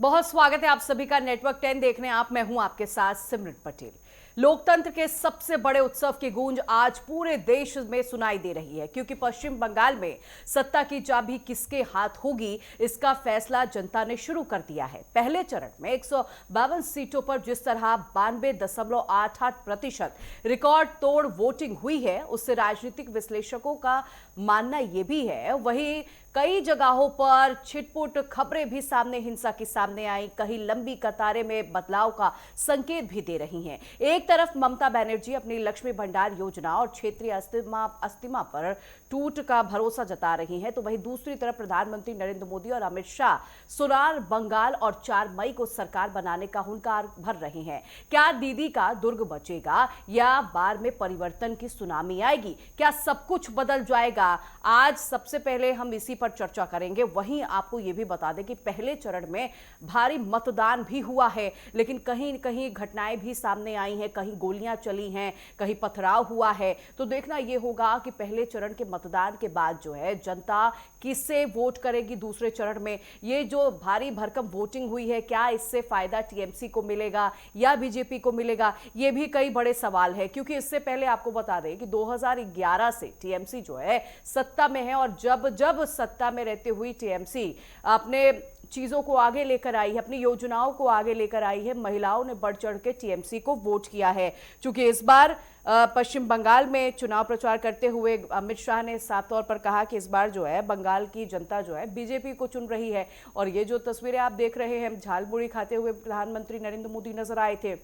बहुत स्वागत है आप सभी का नेटवर्क 10 देखने। मैं हूं आपके साथ सिमरन पटेल। लोकतंत्र के सबसे बड़े उत्सव की गूंज आज पूरे देश में सुनाई दे रही है, क्योंकि पश्चिम बंगाल में सत्ता की चाबी किसके हाथ होगी, इसका फैसला जनता ने शुरू कर दिया है। पहले चरण में 152 सीटों पर जिस तरह 92.88% रिकॉर्ड तोड़ वोटिंग हुई है, उससे राजनीतिक विश्लेषकों का मानना यह भी है। वहीं कई जगहों पर छिटपुट खबरें भी सामने हिंसा की सामने आई, कहीं लंबी कतारें में बदलाव का संकेत भी दे रही हैं। एक तरफ ममता बनर्जी अपनी लक्ष्मी भंडार योजना और क्षेत्रीय अस्थिमा पर टूट का भरोसा जता रही हैं, तो वहीं दूसरी तरफ प्रधानमंत्री नरेंद्र मोदी और अमित शाह सुरार बंगाल और 4 मई को सरकार बनाने का हुंकार भर रहे हैं। क्या दीदी का दुर्ग बचेगा या बार में परिवर्तन की सुनामी आएगी? क्या सब कुछ बदल जाएगा? आज सबसे पहले हम इसी पर चर्चा करेंगे। वहीं आपको यह भी बता दें कि पहले चरण में भारी मतदान भी हुआ है, लेकिन कहीं कहीं घटनाएं भी सामने आई हैं, कहीं गोलियां चली हैं, कहीं पथराव हुआ है। तो देखना यह होगा कि पहले चरण के मतदान के बाद जो है जनता किससे वोट करेगी दूसरे चरण में। ये जो भारी भरकम वोटिंग हुई है, क्या इससे फायदा टीएमसी को मिलेगा या बीजेपी को मिलेगा, ये भी कई बड़े सवाल है। क्योंकि इससे पहले आपको बता दें कि 2011 से टीएमसी जो है सत्ता में है, और जब जब सत्ता में रहते हुई टीएमसी अपने चीजों को आगे लेकर आई है, अपनी योजनाओं को आगे लेकर आई है, महिलाओं ने बढ़ चढ़ के टीएमसी को वोट किया है। क्योंकि इस बार पश्चिम बंगाल में चुनाव प्रचार करते हुए अमित शाह ने साफ तौर पर कहा कि इस बार जो है बंगाल की जनता जो है बीजेपी को चुन रही है। और ये जो तस्वीरें आप देख रहे हैं, झालमुड़ी खाते हुए प्रधानमंत्री नरेंद्र मोदी नजर आए थे,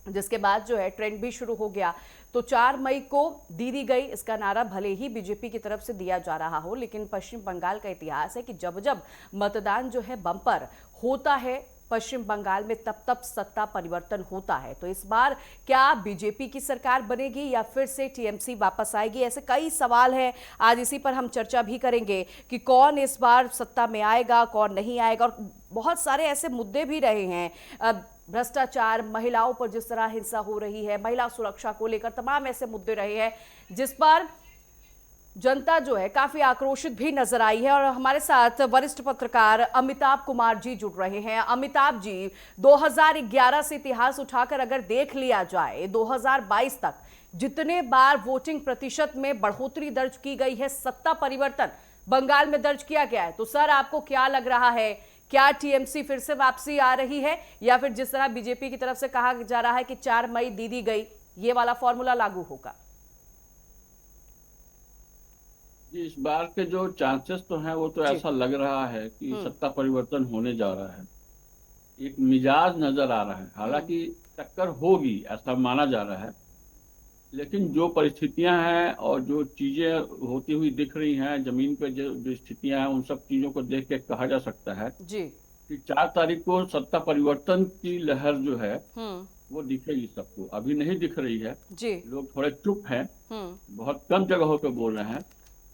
जिसके बाद जो है ट्रेंड भी शुरू हो गया। तो 4 मई को दीदी गई, इसका नारा भले ही बीजेपी की तरफ से दिया जा रहा हो, लेकिन पश्चिम बंगाल का इतिहास है कि जब जब मतदान जो है बम्पर होता है पश्चिम बंगाल में, तब तब सत्ता परिवर्तन होता है। तो इस बार क्या बीजेपी की सरकार बनेगी या फिर से टीएमसी वापस आएगी? ऐसे कई सवाल हैं। आज इसी पर हम चर्चा भी करेंगे कि कौन इस बार सत्ता में आएगा, कौन नहीं आएगा। और बहुत सारे ऐसे मुद्दे भी रहे हैं, भ्रष्टाचार, महिलाओं पर जिस तरह हिंसा हो रही है, महिला सुरक्षा को लेकर तमाम ऐसे मुद्दे रहे हैं जिस पर जनता जो है काफी आक्रोशित भी नजर आई है। और हमारे साथ वरिष्ठ पत्रकार अमिताभ कुमार जी जुड़ रहे हैं। अमिताभ जी, 2011 से इतिहास उठाकर अगर देख लिया जाए 2022 तक जितने बार वोटिंग प्रतिशत में बढ़ोतरी दर्ज की गई है, सत्ता परिवर्तन बंगाल में दर्ज किया गया है, तो सर आपको क्या लग रहा है, क्या टीएमसी फिर से वापसी आ रही है या फिर जिस तरह बीजेपी की तरफ से कहा जा रहा है कि 4 मई दीदी गई, ये वाला फॉर्मूला लागू होगा? जी, इस बार के जो चांसेस तो हैं वो तो जी। ऐसा लग रहा है कि सत्ता परिवर्तन होने जा रहा है। एक मिजाज नजर आ रहा है, हालांकि टक्कर होगी ऐसा माना जा रहा है, लेकिन जो परिस्थितियां हैं और जो चीजें होती हुई दिख रही हैं जमीन पे, जो स्थितियां हैं, उन सब चीजों को देख के कहा जा सकता है जी। कि 4 तारीख को सत्ता परिवर्तन की लहर जो है हम्म। वो दिखेगी सबको। अभी नहीं दिख रही है, जी। लोग थोड़े चुप हैं, हम्म। बहुत कम जगहों पे बोल रहे हैं,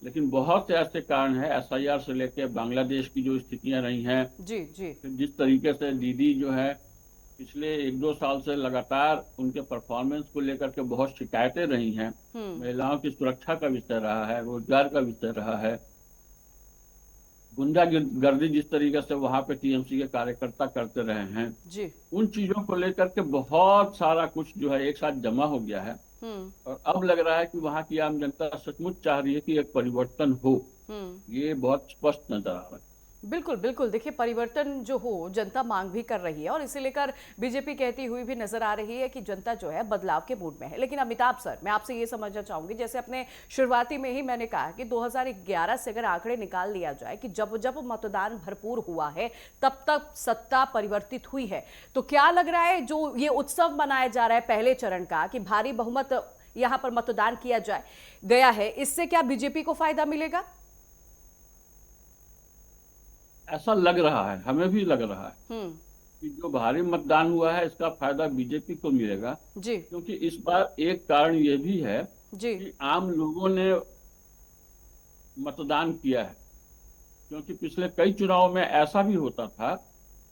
लेकिन बहुत से ऐसे कारण हैं, एसआईआर से लेकर बांग्लादेश की जो स्थितियां रही हैं, जी। जी। फिर जिस तरीके से दीदी जो है पिछले 1-2 साल से लगातार उनके परफॉर्मेंस को लेकर के बहुत शिकायतें रही हैं। महिलाओं की सुरक्षा का विषय रहा है, रोजगार का विषय रहा है, गुंडागर्दी जिस तरीके से वहां पे टीएमसी के कार्यकर्ता करते रहे हैं, जी। उन चीजों को लेकर के बहुत सारा कुछ जो है एक साथ जमा हो गया है। और अब लग रहा है कि वहां की आम जनता सचमुच चाह रही है कि एक परिवर्तन हो। ये बहुत स्पष्ट नजर आ रहा है। बिल्कुल बिल्कुल। देखिए, परिवर्तन जो हो जनता मांग भी कर रही है, और इसे लेकर बीजेपी कहती हुई भी नजर आ रही है कि जनता जो है बदलाव के मूड में है। लेकिन अमिताभ सर, मैं आपसे ये समझना चाहूंगी, जैसे अपने शुरुआती में ही मैंने कहा कि 2011 से अगर आंकड़े निकाल लिया जाए कि जब जब मतदान भरपूर हुआ है तब तक सत्ता परिवर्तित हुई है, तो क्या लग रहा है जो ये उत्सव मनाया जा रहा है पहले चरण का कि भारी बहुमत यहां पर मतदान किया जाए गया है, इससे क्या बीजेपी को फायदा मिलेगा? ऐसा लग रहा है, हमें भी लग रहा है कि जो भारी मतदान हुआ है इसका फायदा बीजेपी को मिलेगा। जी। क्योंकि इस बार एक कारण ये भी है जी। कि आम लोगों ने मतदान किया है। क्योंकि पिछले कई चुनावों में ऐसा भी होता था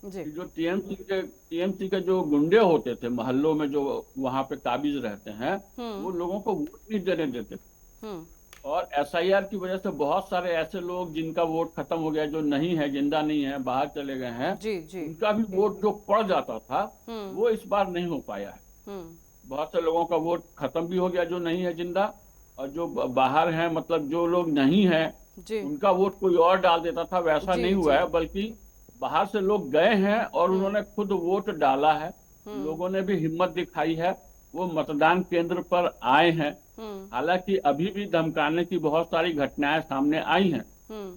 जी। कि जो टीएमसी के जो गुंडे होते थे मोहल्लों में, जो वहां पे काबिज रहते हैं, वो लोगों को वोट नहीं देने देते थे। और एसआईआर की वजह से बहुत सारे ऐसे लोग जिनका वोट खत्म हो गया, जो नहीं है, जिंदा नहीं है, बाहर चले गए हैं, जी जी। उनका भी वोट जो पड़ जाता था हम्म वो इस बार नहीं हो पाया है। हम्म। बहुत से लोगों का वोट खत्म भी हो गया जो नहीं है जिंदा, और जो बाहर हैं, मतलब जो लोग नहीं हैं, जी उनका वोट कोई और डाल देता था, वैसा जी नहीं जी। हुआ है, बल्कि बाहर से लोग गए हैं और हम्म उन्होंने खुद वोट डाला है। हम्म लोगों ने भी हिम्मत दिखाई है, वो मतदान केंद्र पर आए हैं। हम्म हालांकि अभी भी धमकाने की बहुत सारी घटनाएं सामने आई हैं हम्म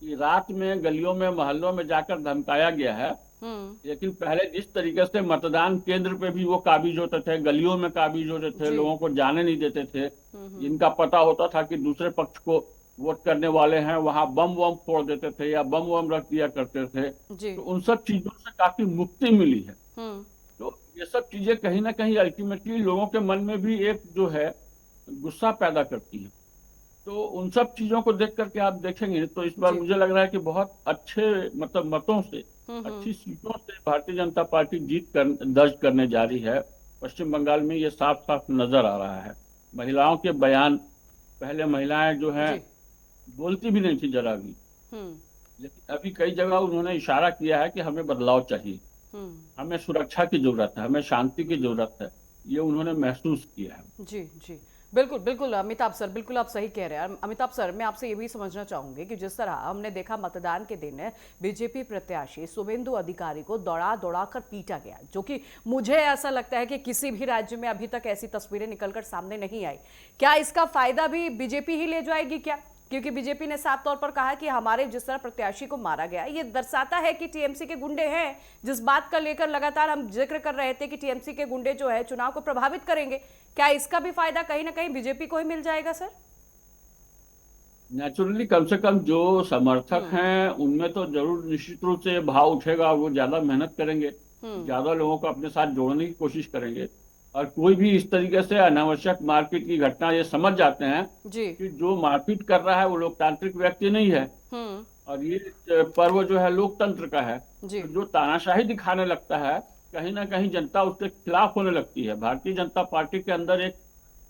कि रात में गलियों में मोहल्लों में जाकर धमकाया गया है। हम्म। लेकिन पहले जिस तरीके से मतदान केंद्र पे भी वो काबिज होते थे, गलियों में काबिज होते थे, जी। लोगों को जाने नहीं देते थे, हम्म। जिनका पता होता था कि दूसरे पक्ष को वोट करने वाले हैं, वहां बम वम फोड़ देते थे या बम वम रख दिया करते थे। जी। तो उन सब चीजों से काफी मुक्ति मिली है। हम्म तो ये सब चीजें कहीं ना कहीं अल्टीमेटली लोगों के मन में भी एक जो है गुस्सा पैदा करती है। तो उन सब चीजों को देख करके आप देखेंगे तो इस बार जी। मुझे लग रहा है कि बहुत अच्छे, मतलब मतों से, हम्म। अच्छी सीटों से भारतीय जनता पार्टी दर्ज करने जा रही है। पश्चिम बंगाल में ये साफ साफ नजर आ रहा है। महिलाओं के बयान, पहले महिलाएं जो हैं जी। बोलती भी नहीं थी जरा भी, हम्म लेकिन अभी कई जगह उन्होंने इशारा किया है कि हमें बदलाव चाहिए, हम्म। हमें सुरक्षा की जरूरत है, हमें शांति की जरूरत है। ये उन्होंने महसूस किया है। जी जी। बिल्कुल बिल्कुल अमिताभ सर, बिल्कुल आप सही कह रहे हैं। अमिताभ सर, मैं आपसे ये भी समझना चाहूंगी कि जिस तरह हमने देखा मतदान के दिन बीजेपी प्रत्याशी शुभेंदु अधिकारी को दौड़ा दौड़ा कर पीटा गया, जो कि मुझे ऐसा लगता है कि किसी भी राज्य में अभी तक ऐसी तस्वीरें निकलकर सामने नहीं आई। क्या इसका फायदा भी बीजेपी ही ले जाएगी क्या? क्योंकि बीजेपी ने साफ तौर पर कहा कि हमारे जिस तरह प्रत्याशी को मारा गया, ये दर्शाता है कि टीएमसी के गुंडे हैं। जिस बात का लेकर लगातार हम जिक्र कर रहे थे कि टीएमसी के गुंडे जो है चुनाव को प्रभावित करेंगे, क्या इसका भी फायदा कहीं ना कहीं बीजेपी को ही मिल जाएगा सर? नेचुरली कम से कम जो समर्थक हम्म हैं उनमें तो जरूर निश्चित रूप से भाव उठेगा, वो ज्यादा मेहनत करेंगे, हम्म। ज्यादा लोगों को अपने साथ जोड़ने की कोशिश करेंगे। और कोई भी इस तरीके से अनावश्यक मारपीट की घटना, ये समझ जाते हैं जी। कि जो मारपीट कर रहा है वो लोकतांत्रिक व्यक्ति नहीं है, हम्म। और ये पर्व जो है लोकतंत्र का है। जी। तो जो तानाशाही दिखाने लगता है, कहीं ना कहीं जनता उसके खिलाफ होने लगती है। भारतीय जनता पार्टी के अंदर एक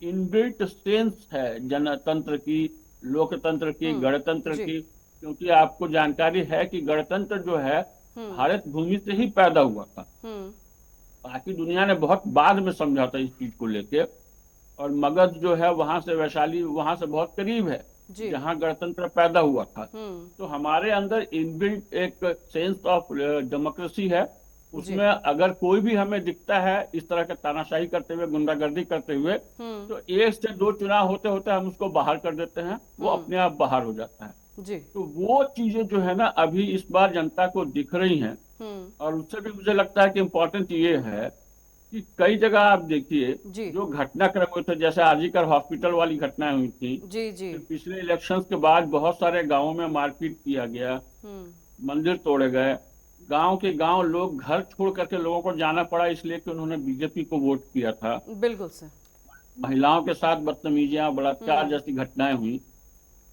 इनबिल्ट सेंस है जनतंत्र की, लोकतंत्र की, गणतंत्र जी। की। क्योंकि आपको जानकारी है कि गणतंत्र जो है हम्म भारत भूमि से ही पैदा हुआ था। हम्म। बाकी दुनिया ने बहुत बाद में समझा था इस चीज को लेके। और मगध जो है वहां से, वैशाली वहां से बहुत करीब है जी। जहां गणतंत्र पैदा हुआ था। हम्म। तो हमारे अंदर इनबिल्ट एक सेंस ऑफ डेमोक्रेसी है। जी। उसमें अगर कोई भी हमें दिखता है इस तरह का तानाशाही करते हुए, गुंडागर्दी करते हुए, हम्म तो एक से दो चुनाव होते होते हम उसको बाहर कर देते हैं, वो हम्म। अपने आप बाहर हो जाता है। जी। तो वो चीजें जो है ना अभी इस बार जनता को दिख रही हैं। हम्म। और उससे भी मुझे लगता है कि इम्पोर्टेंट ये है कि कई जगह आप देखिए जी जो घटनाक्रम हुए थे, जैसे आरजीकर हॉस्पिटल वाली घटनाएं हुई थी, जी जी। फिर पिछले इलेक्शंस के बाद बहुत सारे गांवों में मारपीट किया गया, हम्म। मंदिर तोड़े गए, गांव के गांव लोग घर छोड़ करके लोगों को जाना पड़ा इसलिए कि उन्होंने बीजेपी को वोट किया था। बिल्कुल सर। महिलाओं के साथ बदतमीजियां, बलात्कार हम्म जैसी घटनाएं हुई।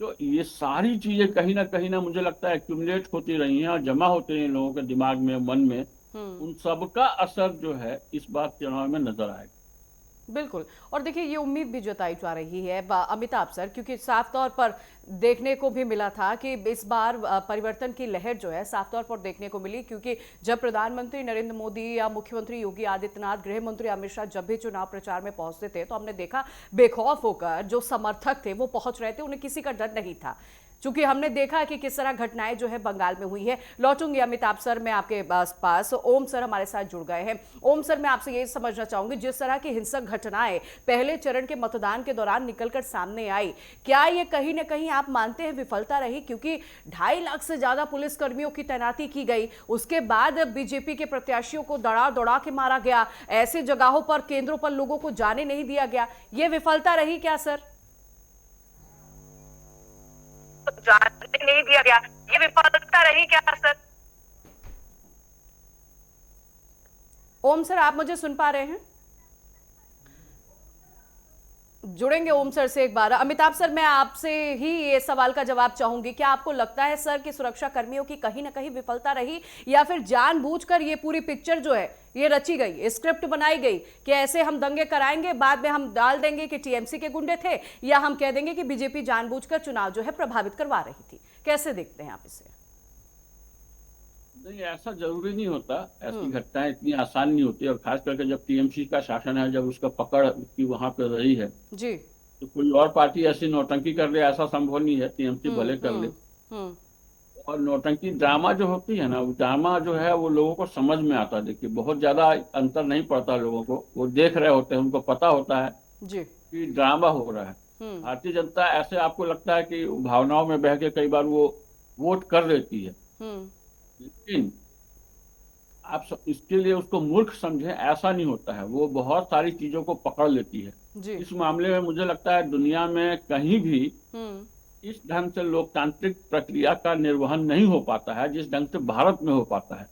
तो ये सारी चीजें कहीं ना मुझे लगता है एक्यूमुलेट होती रही हैं और जमा होती रही हैं लोगों के दिमाग में, मन में। हम्म। उन सब का असर जो है इस बार चुनाव में नजर आएगा। बिल्कुल। और देखिए ये उम्मीद भी जताई जा रही है अमिताभ सर, क्योंकि साफ तौर पर देखने को भी मिला था कि इस बार परिवर्तन की लहर जो है साफ तौर पर देखने को मिली, क्योंकि जब प्रधानमंत्री नरेंद्र मोदी या मुख्यमंत्री योगी आदित्यनाथ, गृह मंत्री अमित शाह जब भी चुनाव प्रचार में पहुंचते थे तो हमने देखा बेखौफ होकर जो समर्थक थे वो पहुंच रहे थे, उन्हें किसी का डर नहीं था। चूंकि हमने देखा कि किस तरह घटनाएं जो है बंगाल में हुई है। लौटूंगी अमिताभ सर मैं आपके पास। ओम सर हमारे साथ जुड़ गए हैं। ओम सर, मैं आपसे ये समझना चाहूंगी, जिस तरह की हिंसक घटनाएं पहले चरण के मतदान के दौरान निकलकर सामने आई, क्या ये कहीं ना कहीं आप मानते हैं विफलता रही? क्योंकि 2.5 लाख से ज्यादा पुलिस कर्मियों की तैनाती की गई, उसके बाद बीजेपी के प्रत्याशियों को दौड़ा दौड़ा के मारा गया, ऐसे जगहों पर, केंद्रों पर लोगों को जाने नहीं दिया गया, ये विफलता रही क्या सर? जाने नहीं दिया गया, ये विफलता रही क्या सर? ओम सर, आप मुझे सुन पा रहे हैं? जुड़ेंगे ओम सर से एक बार। अमिताभ सर, मैं आपसे ही ये सवाल का जवाब चाहूंगी, क्या आपको लगता है सर कि सुरक्षा कर्मियों की कहीं ना कहीं विफलता रही, या फिर जानबूझकर ये पूरी पिक्चर जो है ये रची गई, स्क्रिप्ट बनाई गई कि ऐसे हम दंगे कराएंगे, बाद में हम डाल देंगे कि टीएमसी के गुंडे थे, या हम कह देंगे कि बीजेपी जानबूझकर चुनाव जो है प्रभावित करवा रही थी? कैसे देखते हैं आप इसे? नहीं, ऐसा जरूरी नहीं होता। ऐसी घटनाएं इतनी आसान नहीं होती, और खास करके जब टीएमसी का शासन है, जब उसका पकड़ उसकी वहां पे रही है, जी। तो कोई और पार्टी ऐसी नौटंकी कर ले ऐसा संभव नहीं है। टीएमसी भले कर ले। हम्म। और नौटंकी ड्रामा जो होती है ना, वो ड्रामा जो है वो लोगों को समझ में आता है। देखिए, बहुत ज्यादा अंतर नहीं पड़ता लोगों को, वो देख रहे होते हैं, उनको पता होता है जी। कि ड्रामा हो रहा है। भारतीय जनता ऐसे आपको लगता है कि भावनाओं में बह के कई बार वो वोट कर देती है, लेकिन इसके लिए उसको मूर्ख समझें, ऐसा नहीं होता है। वो बहुत सारी चीजों को पकड़ लेती है। जी। इस मामले में मुझे लगता है दुनिया में कहीं भी इस ढंग से लोकतांत्रिक प्रक्रिया का निर्वहन नहीं हो पाता है जिस ढंग से भारत में हो पाता है।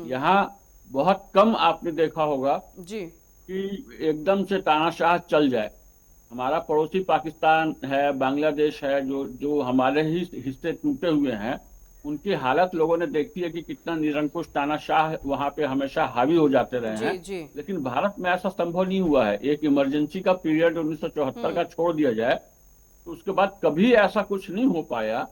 यहाँ बहुत कम आपने देखा होगा जी कि एकदम से तानाशाह चल जाए। हमारा पड़ोसी पाकिस्तान है, बांग्लादेश है, जो जो हमारे ही हिस्से टूटे हुए हैं, उनकी हालत लोगों ने देखी है कि कितना निरंकुश तानाशाह वहां पे हमेशा हावी हो जाते रहे हैं। जी। लेकिन भारत में ऐसा संभव नहीं हुआ है। एक इमरजेंसी का पीरियड 1974 का छोड़ दिया जाए तो उसके बाद कभी ऐसा कुछ नहीं हो पाया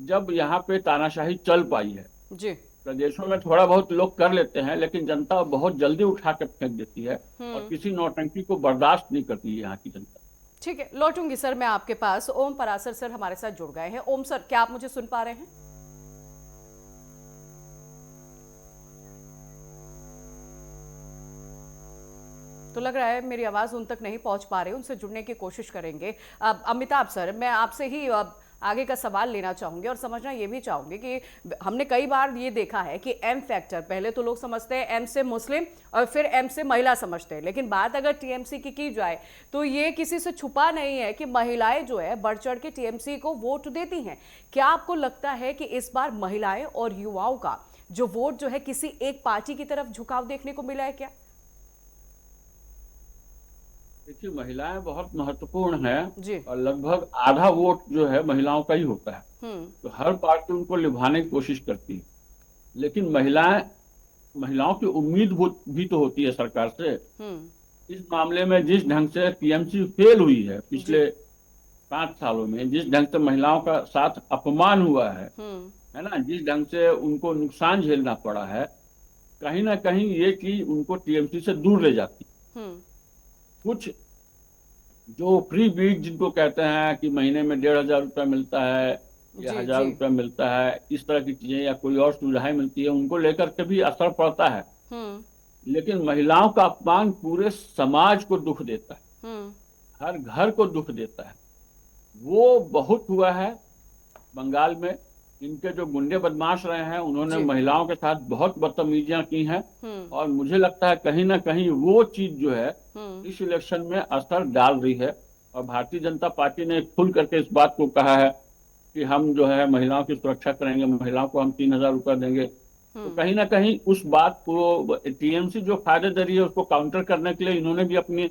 जब यहाँ पे तानाशाही चल पाई है। जी। प्रदेशों में थोड़ा बहुत लोग कर लेते हैं, लेकिन जनता बहुत जल्दी उठा के फेंक देती है और किसी नौटंकी को बर्दाश्त नहीं करती है यहाँ की जनता। ठीक है, लौटूंगी सर मैं आपके पास। ओम परासर सर हमारे साथ जुड़ गए हैं। ओम सर, क्या आप मुझे सुन पा रहे हैं? तो लग रहा है मेरी आवाज उन तक नहीं पहुंच पा रही, उनसे जुड़ने की कोशिश करेंगे। अब अमिताभ सर, मैं आपसे ही अब आगे का सवाल लेना चाहूंगी और समझना ये भी चाहूंगी कि हमने कई बार ये देखा है कि एम फैक्टर, पहले तो लोग समझते हैं एम से मुस्लिम और फिर एम से महिला समझते हैं, लेकिन बात अगर टीएमसी की जाए तो ये किसी से छुपा नहीं है कि महिलाएं जो है बढ़ चढ़ के टीएमसी को वोट देती हैं। क्या आपको लगता है कि इस बार महिलाएं और युवाओं का जो वोट जो है किसी एक पार्टी की तरफ झुकाव देखने को मिला है क्या? देखिए, महिलाएं बहुत महत्वपूर्ण है जी। और लगभग आधा वोट जो है महिलाओं का ही होता है। तो हर पार्टी उनको निभाने की कोशिश करती है, लेकिन महिलाओं की उम्मीद भी तो होती है सरकार से। इस मामले में जिस ढंग से टीएमसी फेल हुई है पिछले 5 सालों में, जिस ढंग से महिलाओं का साथ अपमान हुआ है ना, जिस ढंग से उनको नुकसान झेलना पड़ा है, कहीं ना कहीं ये चीज उनको टीएमसी से दूर ले जाती है। कुछ जो फ्री बीज जिनको कहते हैं कि महीने में 1,500 रुपया मिलता है या 1,000 रुपया मिलता है, इस तरह की चीजें या कोई और सुविधाएं मिलती है, उनको लेकर के भी असर पड़ता है। लेकिन महिलाओं का अपमान पूरे समाज को दुख देता है, हर घर को दुख देता है। वो बहुत हुआ है बंगाल में। इनके जो गुंडे बदमाश रहे हैं, उन्होंने महिलाओं के साथ बहुत बदतमीजियां की हैं, और मुझे लगता है कहीं ना कहीं वो चीज जो है इस इलेक्शन में असर डाल रही है। और भारतीय जनता पार्टी ने खुल करके इस बात को कहा है कि हम जो है महिलाओं की सुरक्षा करेंगे, महिलाओं को हम 3,000 रुपया देंगे। तो कहीं ना कहीं उस बात को टीएमसी जो फायदे दे रही है उसको काउंटर करने के लिए इन्होंने भी अपनी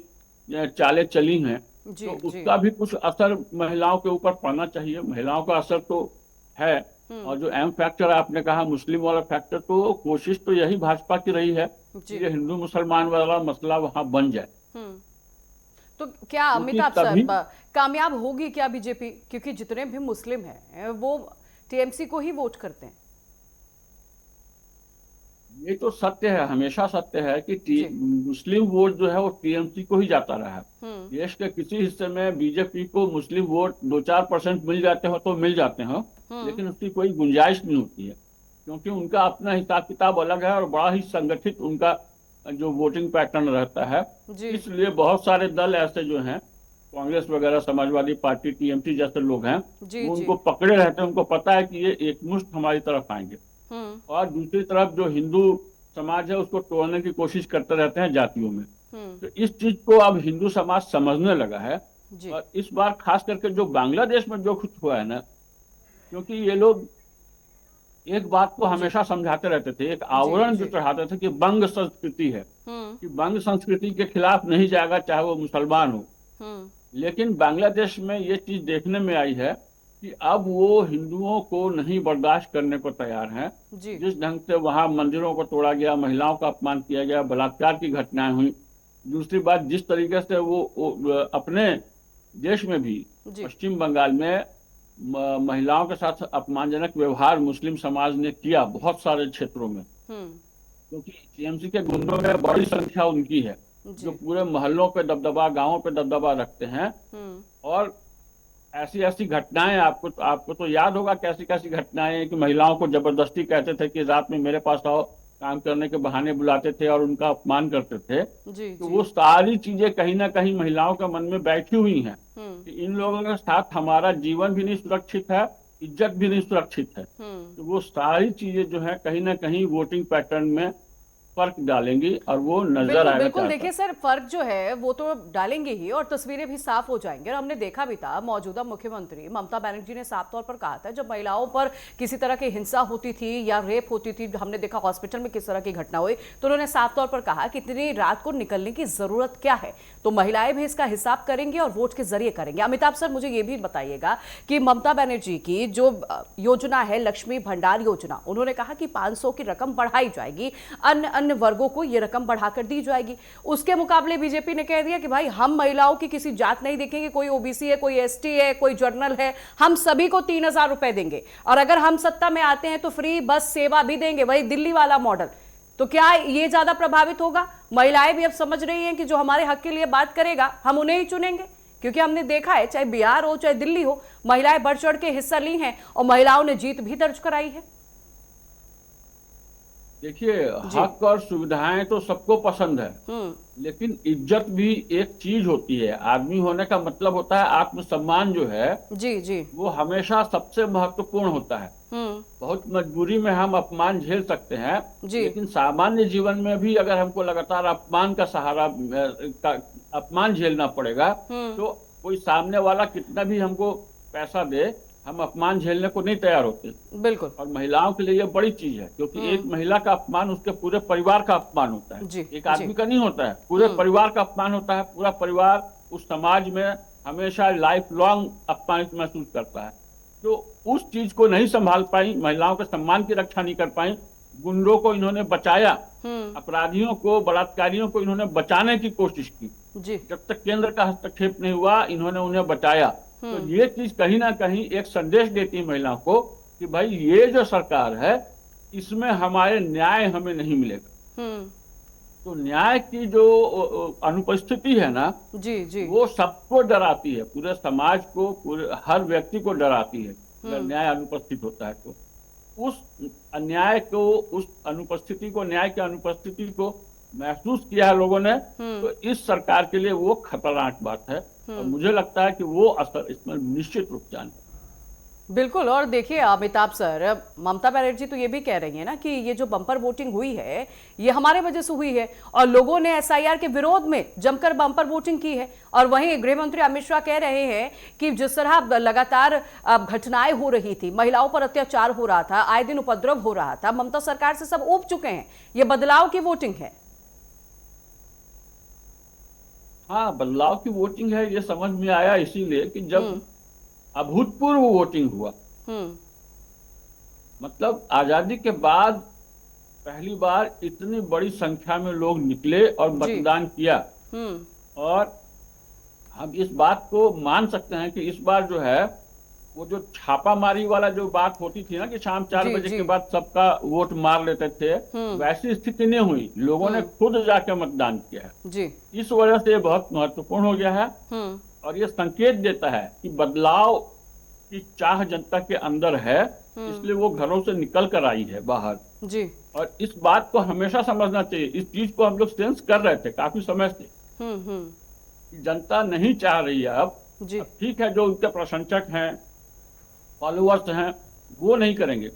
चालें चली हैं। तो उसका भी कुछ असर महिलाओं के ऊपर पड़ना चाहिए। महिलाओं का असर तो है। और जो एम फैक्टर आपने कहा, मुस्लिम वाला फैक्टर, तो कोशिश तो यही भाजपा की रही है कि हिंदू मुसलमान वाला मसला वहां बन जाए। तो क्या अमिताभ सर कामयाब होगी क्या बीजेपी? क्योंकि जितने भी मुस्लिम हैं वो टीएमसी को ही वोट करते हैं। ये तो सत्य है, हमेशा सत्य है कि मुस्लिम वोट जो है वो टीएमसी को ही जाता रहा है। देश के किसी हिस्से में बीजेपी को मुस्लिम वोट 2-4% मिल जाते हो तो मिल जाते हो, लेकिन उसकी कोई गुंजाइश नहीं होती है, क्योंकि उनका अपना हिसाब किताब अलग है और बड़ा ही संगठित उनका जो वोटिंग पैटर्न रहता है। इसलिए बहुत सारे दल ऐसे जो हैं, कांग्रेस वगैरह, समाजवादी पार्टी, टीएमसी जैसे लोग हैं, वो उनको पकड़े रहते हैं। उनको पता है कि ये एकमुश्त हमारी तरफ आएंगे, और दूसरी तरफ जो हिंदू समाज है उसको तोड़ने की कोशिश करते रहते हैं जातियों में। तो इस चीज को अब हिंदू समाज समझने लगा है। और इस बार खास करके जो बांग्लादेश में जो कुछ हुआ है ना, क्योंकि ये लोग एक बात को हमेशा समझाते रहते थे, एक आवरण जो चढ़ाते थे कि बंग संस्कृति है, कि बंग संस्कृति के खिलाफ नहीं जाएगा चाहे वो मुसलमान हो। लेकिन बांग्लादेश में ये चीज देखने में आई है कि अब वो हिंदुओं को नहीं बर्दाश्त करने को तैयार हैं। जी जिस ढंग से वहां मंदिरों को तोड़ा गया, महिलाओं का अपमान किया गया, बलात्कार की घटनाएं हुई। दूसरी बात, जिस तरीके से वो अपने देश में भी, जी पश्चिम बंगाल में महिलाओं के साथ अपमानजनक व्यवहार मुस्लिम समाज ने किया बहुत सारे क्षेत्रों में, हम्म क्योंकि टीएमसी के गुंडों में बड़ी संख्या उनकी है जो जी पूरे मोहल्लों पे दबदबा, गांवों पे दबदबा रखते हैं। हम्म और ऐसी ऐसी घटनाएं, आपको तो याद होगा कैसी कैसी घटनाएं हैं कि महिलाओं को जबरदस्ती कहते थे कि रात में मेरे पास आओ, काम करने के बहाने बुलाते थे और उनका अपमान करते थे। जी तो जी वो सारी चीजें कहीं ना कहीं महिलाओं के मन में बैठी हुई हैं कि इन लोगों के साथ हमारा जीवन भी नहीं सुरक्षित है, इज्जत भी नहीं सुरक्षित है। तो वो सारी चीजें जो है कहीं ना कहीं वोटिंग पैटर्न में फर्क डालेंगी और वो नजर बिल्कुल आएगा। बिल्कुल। देखिए सर, फर्क जो है वो तो डालेंगे ही और तस्वीरें भी साफ हो जाएंगी। और हमने देखा भी था, मौजूदा मुख्यमंत्री ममता बनर्जी ने साफ तौर पर कहा था, जब महिलाओं पर किसी तरह की हिंसा होती थी या रेप होती थी, हमने देखा हॉस्पिटल में किस तरह की घटना हुई, तो उन्होंने साफ तौर पर कहा कि इतनी रात को निकलने की जरूरत क्या है। तो महिलाएं भी इसका हिसाब करेंगी और वोट के जरिए करेंगे। अमिताभ सर, मुझे ये भी बताइएगा कि ममता बनर्जी की जो योजना है, लक्ष्मी भंडार योजना, उन्होंने कहा कि 500 की रकम बढ़ाई जाएगी, अन्य अन्य वर्गों को ये रकम बढ़ाकर दी जाएगी। उसके मुकाबले बीजेपी ने कह दिया कि भाई हम महिलाओं की किसी जात नहीं देखेंगे, कोई ओबीसी है, कोई एसटी है, कोई जर्नल है, हम सभी को 3,000 रुपए देंगे और अगर हम सत्ता में आते हैं तो फ्री बस सेवा भी देंगे, वही दिल्ली वाला मॉडल। तो क्या ये ज्यादा प्रभावित होगा? महिलाएं भी अब समझ रही हैं कि जो हमारे हक के लिए बात करेगा हम उन्हें ही चुनेंगे, क्योंकि हमने देखा है चाहे बिहार हो चाहे दिल्ली हो, महिलाएं बढ़ चढ़ के हिस्सा ली हैं और महिलाओं ने जीत भी दर्ज कराई है। देखिए, हक और सुविधाएं तो सबको पसंद है, लेकिन इज्जत भी एक चीज होती है। आदमी होने का मतलब होता है आत्मसम्मान जो है जी जी वो हमेशा सबसे महत्वपूर्ण होता है। बहुत मजबूरी में हम अपमान झेल सकते हैं, जी लेकिन सामान्य जीवन में भी अगर हमको लगातार अपमान का सहारा अपमान झेलना पड़ेगा तो कोई सामने वाला कितना भी हमको पैसा दे, हम अपमान झेलने को नहीं तैयार होते। बिल्कुल। और महिलाओं के लिए ये बड़ी चीज है, क्योंकि एक महिला का अपमान उसके पूरे परिवार का अपमान होता है। जी, एक आदमी का नहीं होता है, पूरे परिवार का अपमान होता है। पूरा परिवार उस समाज में हमेशा लाइफ लॉन्ग अपमानित महसूस करता है। तो उस चीज को नहीं संभाल पाई, महिलाओं के सम्मान की रक्षा नहीं कर पाई। गुंडों को इन्होंने बचाया, अपराधियों को, बलात्कारियों को इन्होंने बचाने की कोशिश की। जी जब तक केंद्र का हस्तक्षेप नहीं हुआ, इन्होंने उन्हें बचाया। तो ये चीज कहीं ना कहीं एक संदेश देती है महिलाओं को कि भाई ये जो सरकार है इसमें हमारे न्याय हमें नहीं मिलेगा। तो न्याय की जो अनुपस्थिति है ना, जी जी वो सबको डराती है, पूरे समाज को, पूरे हर व्यक्ति को डराती है। अगर न्याय अनुपस्थित होता है तो उस अन्याय को, उस अनुपस्थिति को, न्याय की अनुपस्थिति को महसूस किया है लोगों ने। तो इस सरकार के लिए वो खतरनाक बात है और मुझे लगता है कि वो असर इसमें निश्चित रूप से आने। बिल्कुल। और देखिए अमिताभ सर, ममता बनर्जी तो ये भी कह रही है ना कि ये जो बम्पर वोटिंग हुई है ये हमारे वजह से हुई है और लोगों ने एसआईआर के विरोध में जमकर बम्पर वोटिंग की है। और वहीं गृह मंत्री अमित शाह कह रहे हैं कि जिस तरह लगातार घटनाएं हो रही थी, महिलाओं पर अत्याचार हो रहा था, आए दिन उपद्रव हो रहा था, ममता सरकार से सब ऊब चुके हैं, ये बदलाव की वोटिंग है। हाँ, बदलाव की वोटिंग है, ये समझ में आया इसीलिए कि जब अभूतपूर्व वोटिंग हुआ, मतलब आजादी के बाद पहली बार इतनी बड़ी संख्या में लोग निकले और मतदान किया। और हम इस बात को मान सकते हैं कि इस बार जो है वो जो छापामारी वाला जो बात होती थी ना कि शाम 4 बजे के बाद सबका वोट मार लेते थे, वैसी स्थिति नहीं हुई। लोगों ने खुद जाकर मतदान किया है जी। इस वजह से ये बहुत महत्वपूर्ण हो गया है और ये संकेत देता है कि बदलाव की चाह जनता के अंदर है, इसलिए वो घरों से निकल कर आई है बाहर जी। और इस बात को हमेशा समझना चाहिए। इस चीज को हम लोग सेंस कर रहे थे काफी समय से, जनता नहीं चाह रही है अब जी। ठीक है, जो उनके प्रशंसक हैं, फॉलोअर्स हैं, वो नहीं करेंगे,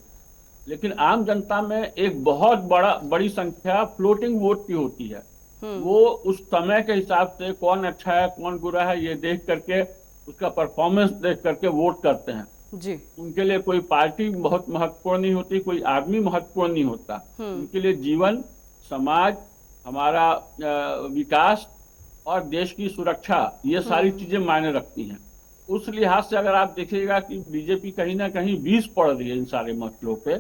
लेकिन आम जनता में एक बहुत बड़ी संख्या फ्लोटिंग वोट की होती है। वो उस समय के हिसाब से कौन अच्छा है कौन बुरा है ये देख करके, उसका परफॉर्मेंस देख करके वोट करते हैं जी। उनके लिए कोई पार्टी बहुत महत्वपूर्ण नहीं होती, कोई आदमी महत्वपूर्ण नहीं होता। उनके लिए जीवन, समाज, हमारा विकास और देश की सुरक्षा, ये सारी चीजें मायने रखती हैं। उस लिहाज से अगर आप देखिएगा कि बीजेपी कहीं ना कहीं बीस पड़ रही है इन सारे मसलों पे,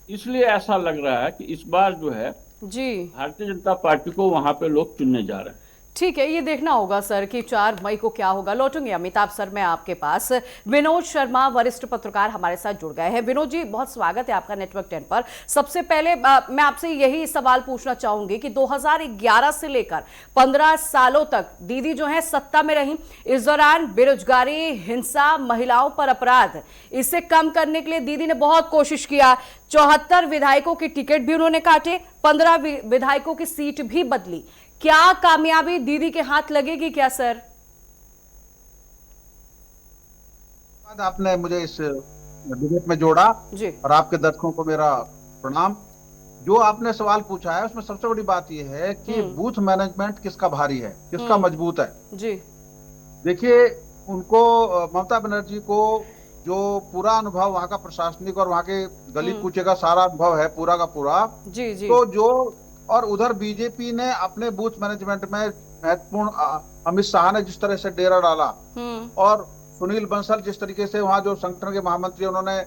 इसलिए ऐसा लग रहा है कि इस बार जो है जी भारतीय जनता पार्टी को वहां पे लोग चुनने जा रहे हैं। ठीक है, ये देखना होगा सर कि 4 मई को क्या होगा। लौटूंगी अमिताभ सर मैं आपके पास। विनोद शर्मा वरिष्ठ पत्रकार हमारे साथ जुड़ गए हैं। विनोद जी, बहुत स्वागत है आपका नेटवर्क 10 पर। सबसे पहले मैं आपसे यही सवाल पूछना चाहूंगी कि 2011 से लेकर 15 सालों तक दीदी जो है सत्ता में रही। इस दौरान बेरोजगारी, हिंसा, महिलाओं पर अपराध, इसे कम करने के लिए दीदी ने बहुत कोशिश किया। 74 विधायकों की टिकट भी उन्होंने काटे, 15 विधायकों की सीट भी बदली। क्या कामयाबी दीदी के हाथ लगेगी क्या सर? आपने मुझे इस डिबेट में जोड़ा जी और आपके दर्शकों को मेरा प्रणाम। जो आपने सवाल पूछा है उसमें सबसे बड़ी बात यह है कि बूथ मैनेजमेंट किसका भारी है, किसका मजबूत है। जी देखिए, उनको ममता बनर्जी को जो पूरा अनुभव वहां का प्रशासनिक और वहां के गली कूचे का सारा अनुभव है पूरा का पूरा, जी जी तो जो और उधर बीजेपी ने अपने बूथ मैनेजमेंट में महत्वपूर्ण अमित शाह ने जिस तरह से डेरा डाला और सुनील बंसल जिस तरीके से वहां जो संगठन के महामंत्री उन्होंने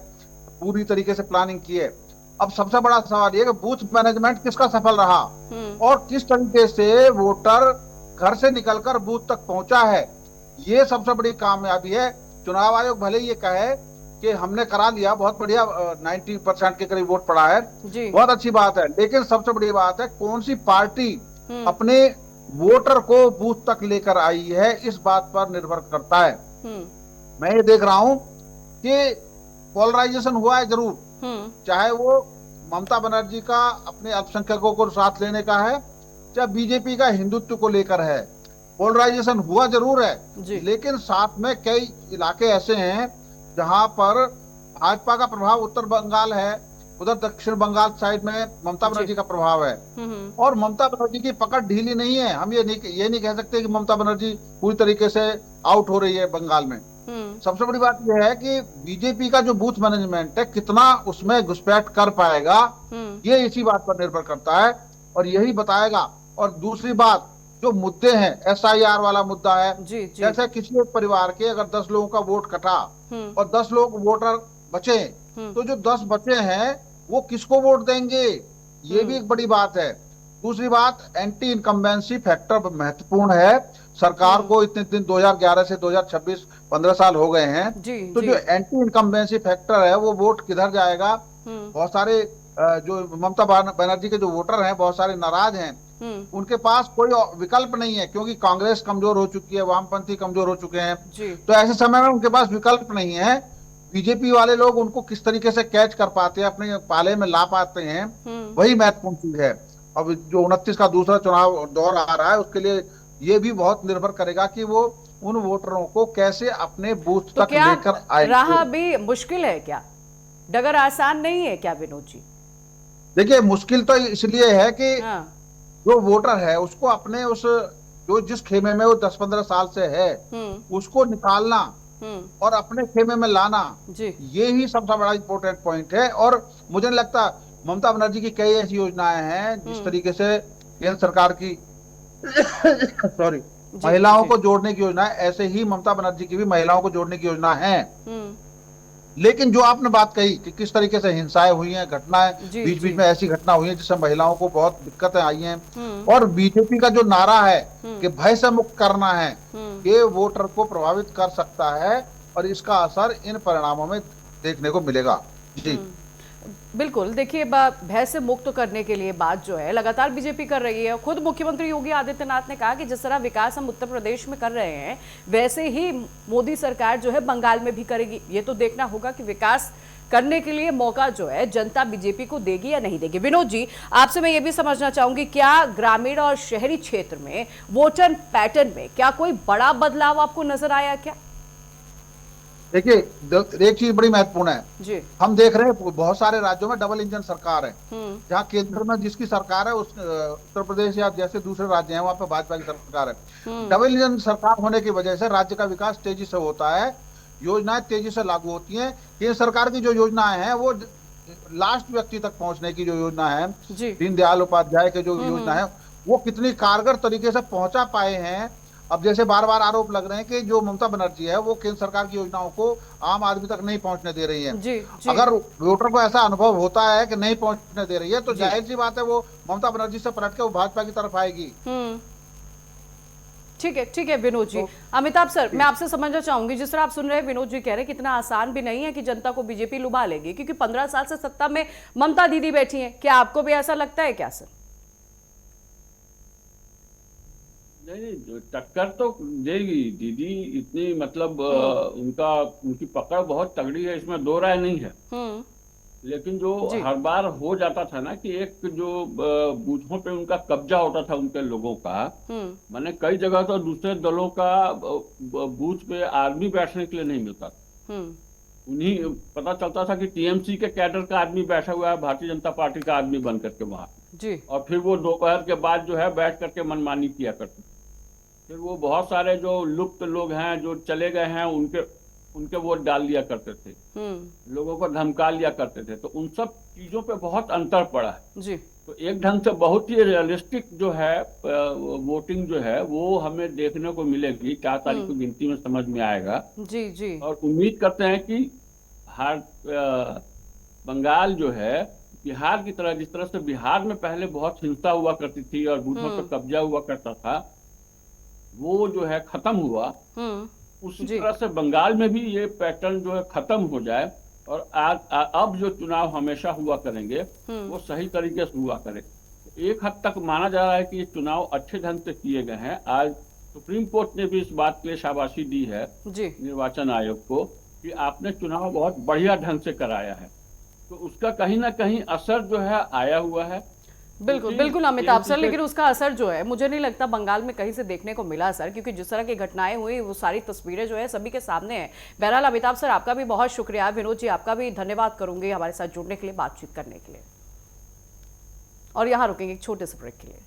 पूरी तरीके से प्लानिंग की है। अब सबसे बड़ा सवाल ये कि बूथ मैनेजमेंट किसका सफल रहा और किस तरीके से वोटर घर से निकलकर बूथ तक पहुंचा है, ये सबसे बड़ी कामयाबी है। चुनाव आयोग भले ये कहे कि हमने करा लिया, बहुत बढ़िया, 90% के करीब वोट पड़ा है, बहुत अच्छी बात है, लेकिन सबसे बड़ी बात है कौन सी पार्टी अपने वोटर को बूथ तक लेकर आई है, इस बात पर निर्भर करता है। मैं ये देख रहा हूं कि पोलराइजेशन हुआ है जरूर, चाहे वो ममता बनर्जी का अपने अल्पसंख्यकों को साथ लेने का है, चाहे बीजेपी का हिंदुत्व को लेकर है। पोलराइजेशन हुआ जरूर है, लेकिन साथ में कई इलाके ऐसे हैं जहां पर भाजपा का प्रभाव उत्तर बंगाल है, उधर दक्षिण बंगाल साइड में ममता बनर्जी का प्रभाव है और ममता बनर्जी की पकड़ ढीली नहीं है। हम ये नहीं कह सकते कि ममता बनर्जी पूरी तरीके से आउट हो रही है बंगाल में। सबसे बड़ी बात यह है कि बीजेपी का जो बूथ मैनेजमेंट है कितना उसमें घुसपैठ कर पाएगा, ये इसी बात पर निर्भर करता है और यही बताएगा। और दूसरी बात, जो मुद्दे हैं, SIR वाला मुद्दा है, जैसे किसी एक परिवार के अगर 10 लोगों का वोट कटा और 10 लोग वोटर बचे, तो जो 10 बचे हैं वो किसको वोट देंगे, ये भी एक बड़ी बात है। दूसरी बात, एंटी इनकम्बेंसी फैक्टर महत्वपूर्ण है। सरकार को इतने दिन 2011 से 2026 15 साल हो गए हैं, तो जो एंटी इनकम्बेंसी फैक्टर है वो वोट किधर जाएगा। बहुत सारे जो ममता बनर्जी के जो वोटर हैं बहुत सारे नाराज हैं, उनके पास कोई विकल्प नहीं है क्योंकि कांग्रेस कमजोर हो चुकी है, वामपंथी कमजोर हो चुके हैं, तो ऐसे समय में उनके पास विकल्प नहीं है। बीजेपी वाले लोग उनको किस तरीके से कैच कर पाते हैं, अपने पाले में ला पाते हैं, वही महत्वपूर्ण चीज है। अब जो 29 का दूसरा चुनाव दौर आ रहा है उसके लिए ये भी बहुत निर्भर करेगा कि वो उन वोटरों को कैसे अपने बूथ तक लेकर आए। राह भी मुश्किल है क्या, डगर आसान नहीं है क्या विनोद जी? देखिए, मुश्किल तो इसलिए है कि जो वोटर है उसको अपने उस जो जिस खेमे में वो 10-15 साल से है उसको निकालना और अपने खेमे में लाना, ये ही सबसे बड़ा इंपॉर्टेंट पॉइंट है। और मुझे नहीं लगता, ममता बनर्जी की कई ऐसी योजनाएं हैं जिस तरीके से केंद्र सरकार की सॉरी महिलाओं को जोड़ने की योजना है, ऐसे ही ममता बनर्जी की भी महिलाओं को जोड़ने की योजना है। लेकिन जो आपने बात कही कि किस तरीके से हिंसाएं हुई हैं, घटनाएं बीच बीच में ऐसी घटना हुई है जिससे महिलाओं को बहुत दिक्कतें आई हैं, और बीजेपी का जो नारा है कि भय से मुक्त करना है, ये वोटर को प्रभावित कर सकता है और इसका असर इन परिणामों में देखने को मिलेगा। जी बिल्कुल, देखिए भय से मुक्त करने के लिए बात जो है लगातार बीजेपी कर रही है। खुद मुख्यमंत्री योगी आदित्यनाथ ने कहा कि जिस तरह विकास हम उत्तर प्रदेश में कर रहे हैं वैसे ही मोदी सरकार जो है बंगाल में भी करेगी। ये तो देखना होगा कि विकास करने के लिए मौका जो है जनता बीजेपी को देगी या नहीं देगी। विनोद जी, आपसे मैं ये भी समझना चाहूंगी, क्या ग्रामीण और शहरी क्षेत्र में वोटर पैटर्न में क्या कोई बड़ा बदलाव आपको नजर आया क्या? देखिए, एक चीज बड़ी महत्वपूर्ण है जी, हम देख रहे हैं बहुत सारे राज्यों में डबल इंजन सरकार है। जहाँ केंद्र में जिसकी सरकार है उस उत्तर प्रदेश या जैसे दूसरे राज्य हैं वहां पे भाजपा की सरकार है। डबल इंजन सरकार होने की वजह से राज्य का विकास तेजी से होता है, योजनाएं तेजी से लागू होती हैं। केंद्र सरकार की जो योजनाएं हैं वो लास्ट व्यक्ति तक पहुंचने की जो योजना है, दीनदयाल उपाध्याय के जो योजना है वो कितनी कारगर तरीके से पहुंचा पाए हैं अब जैसे बार बार आरोप लग रहे हैं कि जो ममता बनर्जी है वो केंद्र सरकार की योजनाओं को आम आदमी तक नहीं पहुंचने दे रही है। जी जी अगर वोटर को ऐसा अनुभव होता है कि नहीं पहुंचने दे रही है तो जी। जाहिर सी बात है वो ममता बनर्जी से पलट के वो भाजपा की तरफ आएगी। ठीक है विनोद जी। अमिताभ सर, मैं आपसे समझना चाहूंगी, जिस तरह आप सुन रहे हैं विनोद जी कह रहे हैं कितना आसान भी नहीं है कि जनता को बीजेपी लुभा लेगी, क्योंकि 15 साल से सत्ता में ममता दीदी बैठी हैं। क्या आपको भी ऐसा लगता है क्या सर? नहीं, टक्कर तो देगी दीदी, इतनी मतलब उनकी पकड़ बहुत तगड़ी है, इसमें दो राय नहीं है। लेकिन जो जी। हर बार हो जाता था ना कि एक जो बूथों पे उनका कब्जा होता था उनके लोगों का, मैंने कई जगह तो दूसरे दलों का बूथ पे आदमी बैठने के लिए नहीं मिलता था। उन्हीं पता चलता था कि टीएमसी के कैडर का आदमी बैठा हुआ है, भारतीय जनता पार्टी का आदमी बन करके वहां जी। और फिर वो दोपहर के बाद जो है बैठ करके मनमानी किया करते। फिर वो बहुत सारे जो लुप्त लोग हैं जो चले गए हैं उनके वोट डाल लिया करते थे, लोगों को धमका लिया करते थे। तो उन सब चीजों पे बहुत अंतर पड़ा है जी। तो एक ढंग से बहुत ही रियलिस्टिक जो है वोटिंग जो है वो हमें देखने को मिलेगी। 4 तारीख को गिनती में समझ में आएगा। जी जी। और उम्मीद करते हैं कि बंगाल जो है बिहार की तरह, जिस तरह से बिहार में पहले बहुत हिंसा हुआ करती थी और बूथों पर कब्जा हुआ करता था, वो जो है खत्म हुआ। उसी तरह से बंगाल में भी ये पैटर्न जो है खत्म हो जाए और अब जो चुनाव हमेशा हुआ करेंगे वो सही तरीके से हुआ करे। एक हद तक माना जा रहा है कि ये चुनाव अच्छे ढंग से किए गए हैं। आज सुप्रीम कोर्ट ने भी इस बात के लिए शाबाशी दी है जी। निर्वाचन आयोग को कि आपने चुनाव बहुत बढ़िया ढंग से कराया है। तो उसका कहीं ना कहीं असर जो है आया हुआ है। बिल्कुल बिल्कुल अमिताभ सर, लेकिन उसका असर जो है मुझे नहीं लगता बंगाल में कहीं से देखने को मिला सर, क्योंकि जिस तरह की घटनाएं हुई वो सारी तस्वीरें जो है सभी के सामने हैं। बहरहाल अमिताभ सर आपका भी बहुत शुक्रिया, विनोद जी आपका भी धन्यवाद करूंगी हमारे साथ जुड़ने के लिए, बातचीत करने के लिए। और यहाँ रुकेंगे एक छोटे से ब्रेक के लिए।